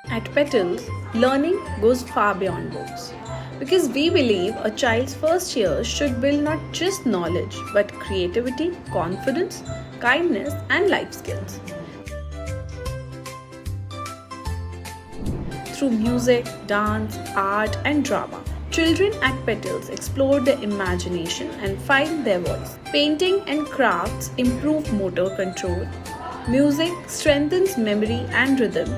At Petals, learning goes far beyond books. Because we believe a child's first year should build not just knowledge but creativity, confidence, kindness, and life skills. Through music, dance, art, and drama, children at Petals explore their imagination and find their voice. Painting and crafts improve motor control. Music strengthens memory and rhythm.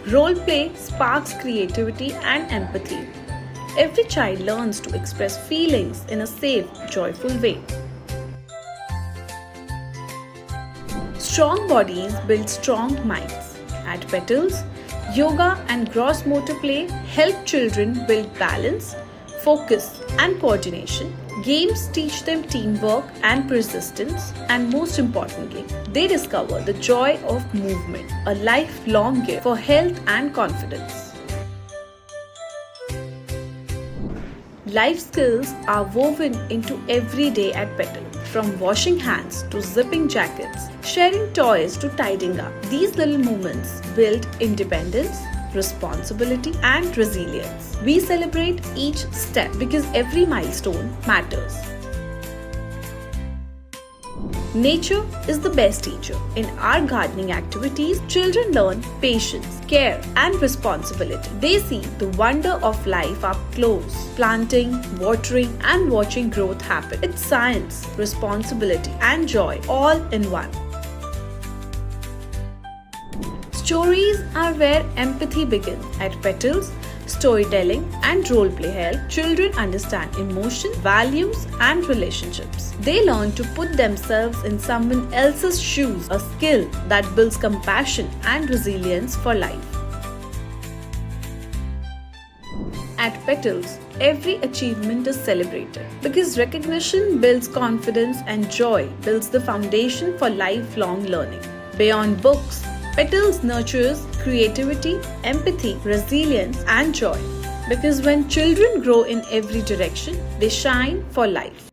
Role play sparks creativity and empathy. Every child learns to express feelings in a safe, joyful way. Strong bodies build strong minds. At Petals, yoga and gross motor play help children build balance, focus, and coordination. Games teach them teamwork and persistence, and most importantly, they discover the joy of movement, a lifelong gift for health and confidence. Life skills are woven into every day at Petals. From washing hands to zipping jackets, sharing toys to tidying up, these little moments build independence, responsibility, and resilience. We celebrate each step because every milestone matters. Nature is the best teacher. In our gardening activities, children learn patience, care, and responsibility. They see the wonder of life up close, planting, watering, and watching growth happen. It's science, responsibility, and joy all in one. Stories are where empathy begins. At Petals, storytelling and role play help children understand emotion, values, and relationships. They learn to put themselves in someone else's shoes, a skill that builds compassion and resilience for life. At Petals, every achievement is celebrated because recognition builds confidence and joy builds the foundation for lifelong learning. Beyond books, Petals nurtures creativity, empathy, resilience, and joy. Because when children grow in every direction, they shine for life.